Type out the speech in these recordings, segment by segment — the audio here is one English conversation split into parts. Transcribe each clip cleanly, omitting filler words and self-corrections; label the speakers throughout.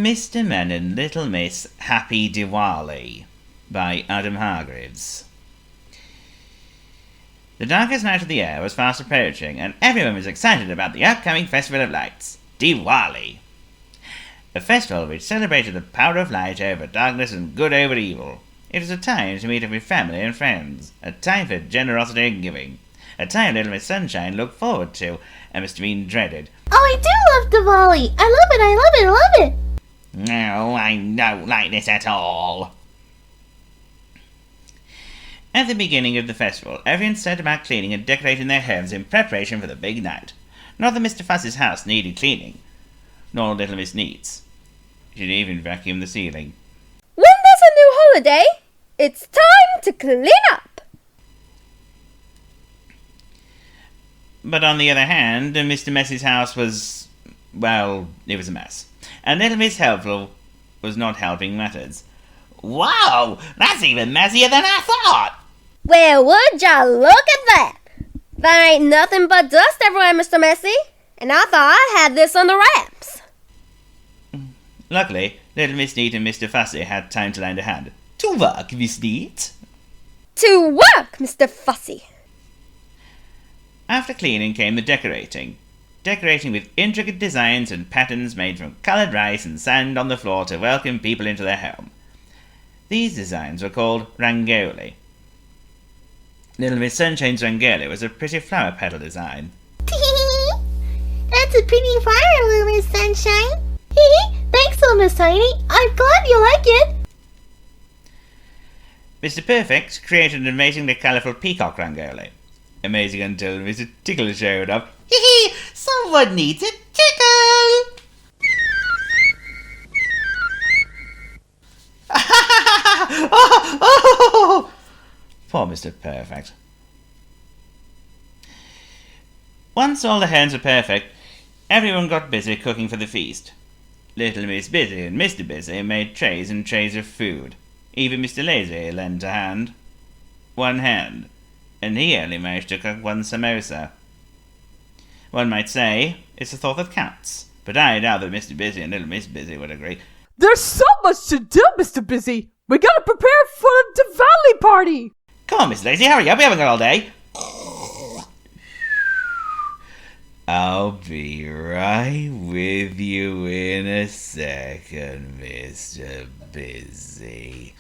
Speaker 1: Mr. Men and Little Miss Happy Diwali by Adam Hargreaves. The darkest night of the year was fast approaching, and everyone was excited about the upcoming Festival of Lights, Diwali. A festival which celebrated the power of light over darkness and good over evil. It was a time to meet up with family and friends, a time for generosity and giving, a time Little Miss Sunshine looked forward to, and Mr. Bean dreaded.
Speaker 2: Oh, I do love Diwali! I love it, I love it, I love it!
Speaker 1: No, I don't like this at all. At the beginning of the festival, everyone set about cleaning and decorating their homes in preparation for the big night. Not that Mr. Fuss's house needed cleaning, nor Little Miss Needs. She didn't even vacuum the ceiling.
Speaker 3: When there's a new holiday, it's time to clean up!
Speaker 1: But on the other hand, Mr. Messy's house was, well, it was a mess. And Little Miss Helpful was not helping matters. Wow, that's even messier than I thought!
Speaker 3: Well, would ya look at that? There ain't nothing but dust everywhere, Mr. Messy. And I thought I had this on the wraps.
Speaker 1: Luckily, Little Miss Neat and Mr. Fussy had time to lend a hand. To work, Miss Neat.
Speaker 3: To work, Mr. Fussy.
Speaker 1: After cleaning came the decorating. Decorating with intricate designs and patterns made from coloured rice and sand on the floor to welcome people into their home. These designs were called rangoli. Little Miss Sunshine's rangoli was a pretty flower petal design.
Speaker 2: That's a pretty flower, Little Miss Sunshine. Thanks, Little Miss Tiny. I'm glad you like it.
Speaker 1: Mr. Perfect created an amazingly colourful peacock rangoli. Amazing until Mr. Tickle showed up. Someone needs a tickle! Oh! Poor Mr. Perfect. Once all the hands were perfect, everyone got busy cooking for the feast. Little Miss Busy and Mr. Busy made trays and trays of food. Even Mr. Lazy lent a hand. One hand. And he only managed to cook one samosa. One might say it's a thought of cats, but I doubt that Mr. Busy and Little Miss Busy would agree.
Speaker 4: There's so much to do, Mr. Busy. We gotta prepare for the Diwali party.
Speaker 1: Come on, Mr. Lazy, hurry up. We haven't got all day. I'll be right with you in a second, Mr. Busy.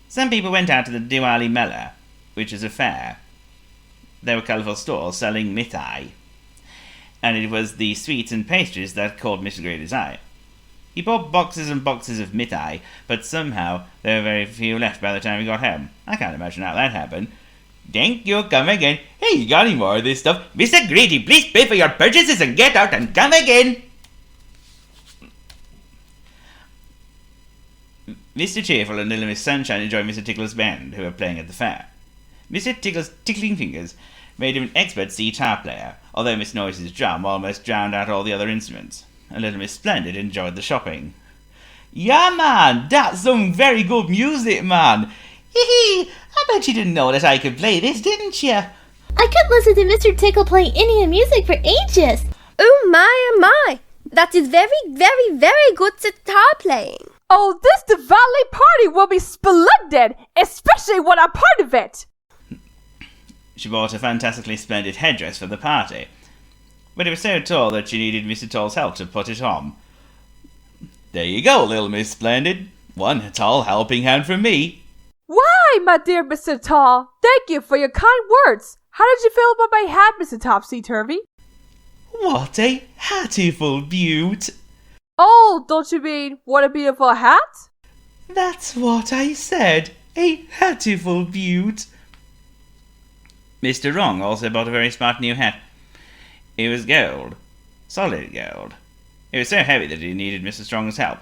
Speaker 1: Some people went out to the Diwali Mela, which is a fair. There were colourful stalls selling mithai, and it was the sweets and pastries that caught Mr. Grady's eye. He bought boxes and boxes of mithai, but somehow there were very few left by the time he got home. I can't imagine how that happened. Thank you, come again. Hey, you got any more of this stuff? Mr. Grady, please pay for your purchases and get out and come again. Mr. Cheerful and Little Miss Sunshine enjoyed Mr. Tickle's band, who were playing at the fair. Mr. Tickle's tickling fingers made him an expert sitar player, although Miss Noise's drum almost drowned out all the other instruments. And Little Miss Splendid enjoyed the shopping. Yeah, man, that's some very good music, man. I bet you didn't know that I could play this, didn't you?
Speaker 2: I could listen to Mr. Tickle play Indian music for ages.
Speaker 3: Oh my. That is very, very, very good sitar playing.
Speaker 4: Oh, this Diwali party will be splendid, especially when I'm part of it.
Speaker 1: She bought a fantastically splendid headdress for the party, but it was so tall that she needed Mr. Tall's help to put it on. There you go, Little Miss Splendid. One tall helping hand from me.
Speaker 4: Why, my dear Mr. Tall, thank you for your kind words. How did you feel about my hat, Mr. Topsy-Turvy?
Speaker 1: What a hattiful beaut!
Speaker 4: Oh, don't you mean, what a beautiful hat?
Speaker 1: That's what I said, a hattiful beaut. Mr. Wrong also bought a very smart new hat. It was gold, solid gold. It was so heavy that he needed Mr. Strong's help.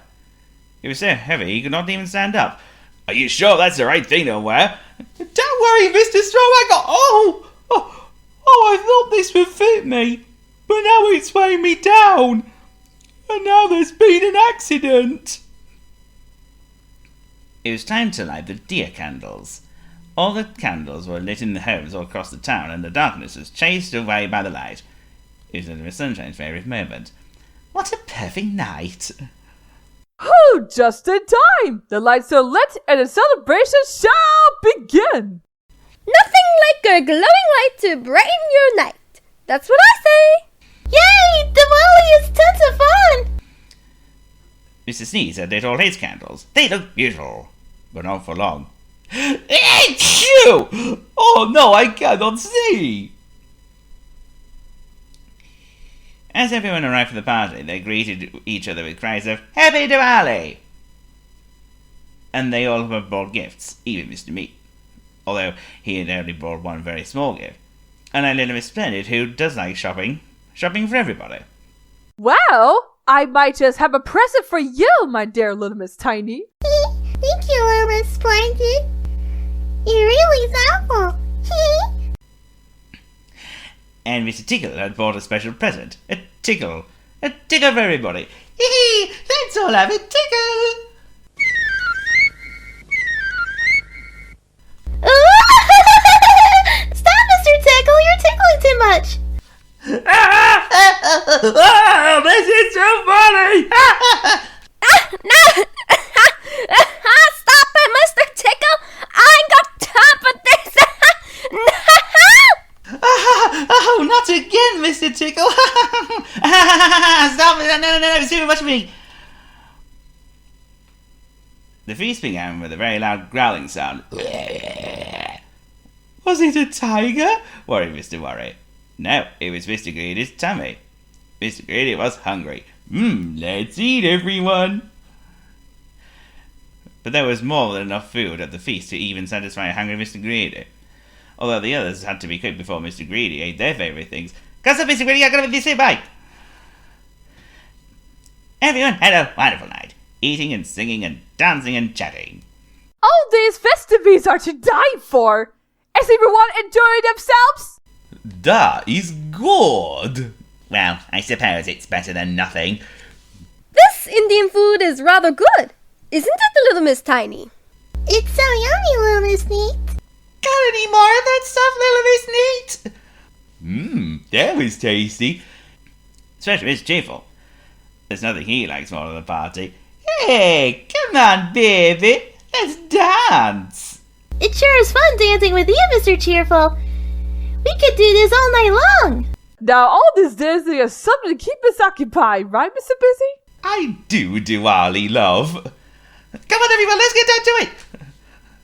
Speaker 1: It was so heavy he could not even stand up. Are you sure that's the right thing to wear? Don't worry, Mr. Strong, I got... Oh, I thought this would fit me, but now it's weighing me down. And now there's been an accident. It was time to light the deer candles. All the candles were lit in the homes all across the town, and the darkness was chased away by the light. It was Little Miss Sunshine's favourite moment. What a perfect night!
Speaker 4: Oh, just in time! The lights are lit and the celebration shall begin!
Speaker 3: Nothing like a glowing light to brighten your night. That's what I say.
Speaker 2: Yay! Diwali is tons of fun!
Speaker 1: Mr. Sneeze had lit all his candles. They looked beautiful, but not for long. Achoo! Oh no, I cannot see! As everyone arrived for the party, they greeted each other with cries of Happy Diwali! And they all brought gifts, even Mr. Meat, although he had only brought one very small gift. And I little Miss Splendid, who does like shopping for everybody.
Speaker 4: Well, I might just have a present for you, my dear little Miss Tiny.
Speaker 2: Thank you, Little Miss Splendid. You're really thoughtful.
Speaker 1: And Mr. Tickle had brought a special present. A tickle for everybody. Hee! Let's all have a tickle!
Speaker 2: Stop, Mr. Tickle. You're tickling too much.
Speaker 1: This is so funny!
Speaker 3: No! Stop it, Mr. Tickle! I ain't got time for this! No!
Speaker 1: Oh, not again, Mr. Tickle! Stop it! No, it's too much for me! The feast began with a very loud growling sound. Was it a tiger? Worried Mr. Worry. No, it was Mr. Greedy's tummy. Mr. Greedy was hungry. Let's eat, everyone! But there was more than enough food at the feast to even satisfy hungry Mr. Greedy. Although the others had to be cooked before Mr. Greedy ate their favourite things. Cause Mr. Greedy, I'm gonna be this bite! Everyone had a wonderful night, eating and singing and dancing and chatting.
Speaker 4: All these festivities are to die for! Is everyone enjoying themselves?
Speaker 1: That is good! Well, I suppose it's better than nothing.
Speaker 3: This Indian food is rather good. Isn't it, Little Miss Tiny?
Speaker 2: It's so yummy, Little Miss Neat.
Speaker 1: Got any more of that stuff, Little Miss Neat? That was tasty. Especially Miss Cheerful. There's nothing he likes more than the party. Hey, come on, baby. Let's dance.
Speaker 2: It sure is fun dancing with you, Mr. Cheerful. We could do this all night long.
Speaker 4: Now all this dancing is something to keep us occupied, right, Mr. Busy?
Speaker 1: I do, Diwali, love. Come on, everyone, let's get down to it.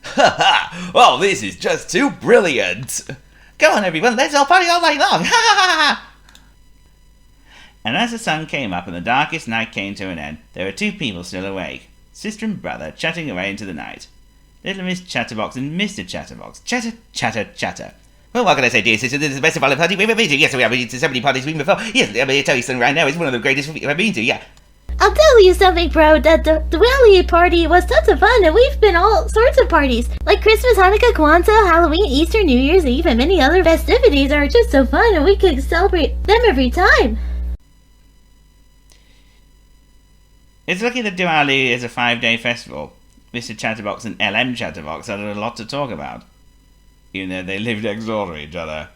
Speaker 1: Ha ha! Oh, this is just too brilliant. Come on, everyone, let's all party all night long. Ha ha ha ha! And as the sun came up and the darkest night came to an end, there were two people still awake, sister and brother, chatting away into the night. Little Miss Chatterbox and Mr. Chatterbox. Chatter, chatter, chatter. Well, what can I say, dear sister? This is the best of all the party we've ever been to. Yes, we have been to so many parties we've been before. Yes, let me tell you something right now. It's one of the greatest we've ever been to, yeah.
Speaker 2: I'll tell you something, bro. The Diwali party was tons of fun, and we've been all sorts of parties. Like Christmas, Hanukkah, Kwanzaa, Halloween, Easter, New Year's Eve, and many other festivities are just so fun, and we could celebrate them every time.
Speaker 1: It's lucky that Diwali is a 5-day festival. Mr. Chatterbox and LM Chatterbox had a lot to talk about, even though they live next door to each other.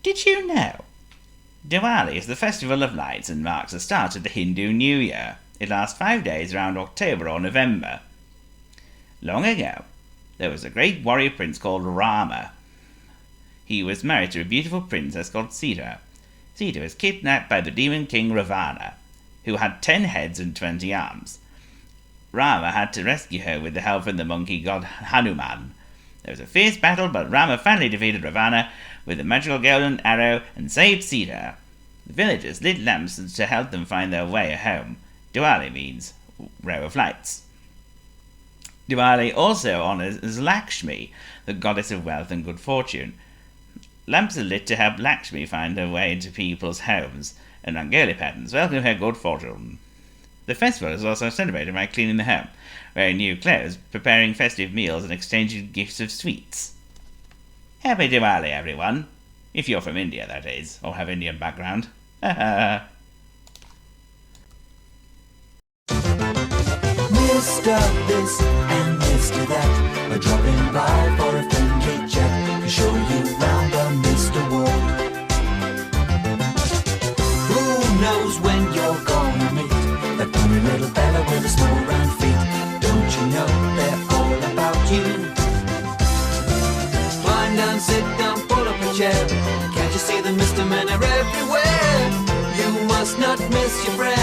Speaker 1: Did you know? Diwali is the festival of lights and marks the start of the Hindu New Year. It lasts 5 days around October or November. Long ago, there was a great warrior prince called Rama. He was married to a beautiful princess called Sita. Sita was kidnapped by the demon king Ravana, who had 10 heads and 20 arms. Rama had to rescue her with the help of the monkey god Hanuman. There was a fierce battle, but Rama finally defeated Ravana with a magical golden arrow and saved Sita. The villagers lit lamps to help them find their way home. Diwali means row of lights. Diwali also honours Lakshmi, the goddess of wealth and good fortune. Lamps are lit to help Lakshmi find her way into people's homes, and rangoli patterns welcome her good fortune. The festival is also celebrated by cleaning the home, wearing new clothes, preparing festive meals, and exchanging gifts of sweets. Happy Diwali, everyone! If you're from India, that is, or have Indian background.
Speaker 5: Mr. This and Mr. That are dropping by for a friendly show you round the Mr. World. Who knows when you're gonna meet that funny little fella with the small round feet? Don't you know they're all about you? Climb down, sit down, pull up a chair. Can't you see the Mr. Men are everywhere? You must not miss your friend.